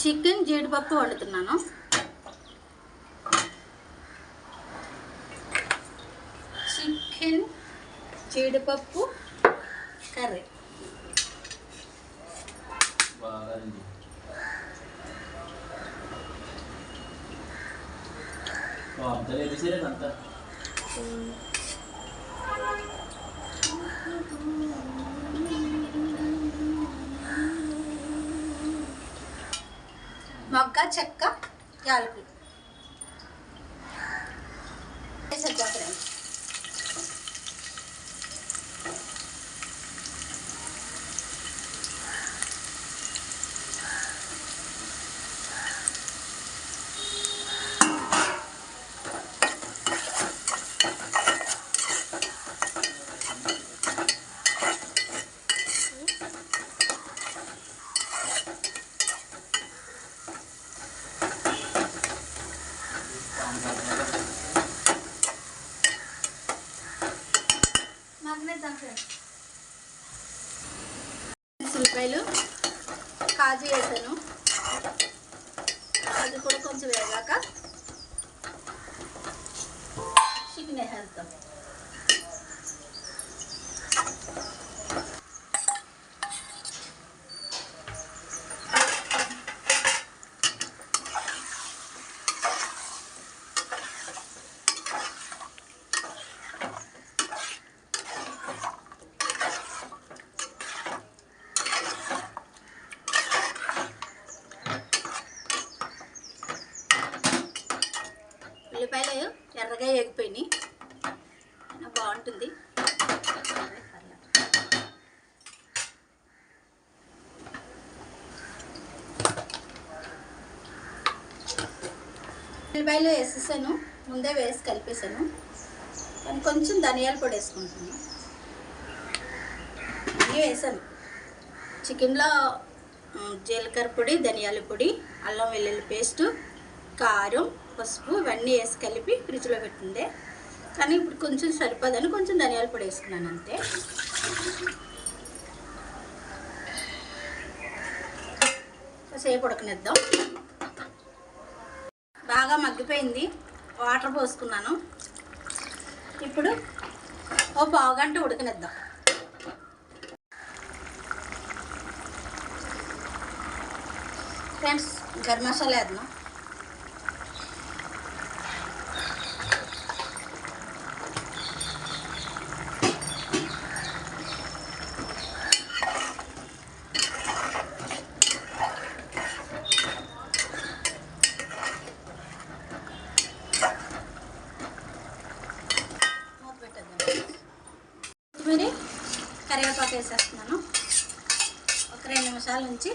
Chicken జీడిపప్పు వండుతున్నాను. Chicken జీడిపప్పు curry. మొగ్గ చెక్క యాలకులు ఉల్లిపాయలు కాజు వేసాను. కాజు కూడా కొంచెం వేగాక చికెన్ వేసేస్తాం. ఉల్లిపాయలు ఎర్రగా వేగిపోయినాయి, బాగుంటుంది. ఉల్లిపాయలు వేసేసాను, ముందే వేసి కలిపేసాను. కానీ కొంచెం ధనియాల పొడి వేసుకుంటున్నాను. అన్నీ వేసాను. చికెన్లో జీలకర్ర పొడి, ధనియాల పొడి, అల్లం వెల్లుల్లి పేస్టు, కారం, పసుపు ఇవన్నీ వేసి కలిపి ఫ్రిడ్జ్లో పెట్టిందే. కానీ ఇప్పుడు కొంచెం సరిపోదని కొంచెం ధనియాల పొడి వేసుకున్నాను అంతే. సేపు ఉడకనిద్దాం. బాగా మగ్గిపోయింది, వాటర్ పోసుకున్నాను. ఇప్పుడు ఓ పావుగంట ఉడకనిద్దాం. ఫ్రెండ్స్, గరం మసాలా వేద్దాం. కొత్తిమీర, కరివేపాకు వేసేస్తున్నాను. ఒక 2 నిమిషాల నుంచి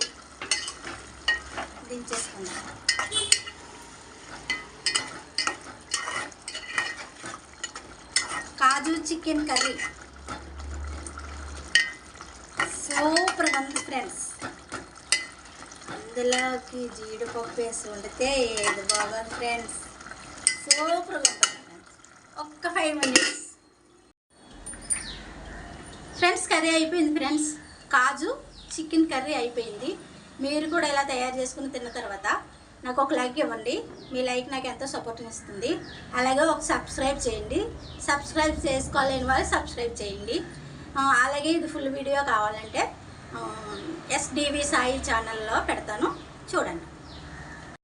దించేసుకుందాం. కాజు చికెన్ కర్రీ సూపర్గా ఉంది ఫ్రెండ్స్. అందులోకి జీడిపప్పు వేసి వండితే ఏది బాగుంది ఫ్రెండ్స్, సూపర్గా ఉంటుంది ఫ్రెండ్స్. ఒక్క 5 మినిట్స్ ఫ్రెండ్స్. కర్రీ అయిపోయింది ఫ్రెండ్స్. కాజు చికెన్ కర్రీ అయిపోయింది. మీరు కూడా ఇలా తయారు చేసుకుని తిన్న తర్వాత నాకు ఒక లైక్ ఇవ్వండి. మీ లైక్ నాకు ఎంతో సపోర్ట్ని ఇస్తుంది. అలాగే ఒక సబ్స్క్రైబ్ చేయండి. సబ్స్క్రైబ్ చేసుకోలేని వాళ్ళు సబ్స్క్రైబ్ చేయండి. అలాగే ఇది ఫుల్ వీడియో కావాలంటే SDV సాయి ఛానల్లో పెడతాను, చూడండి.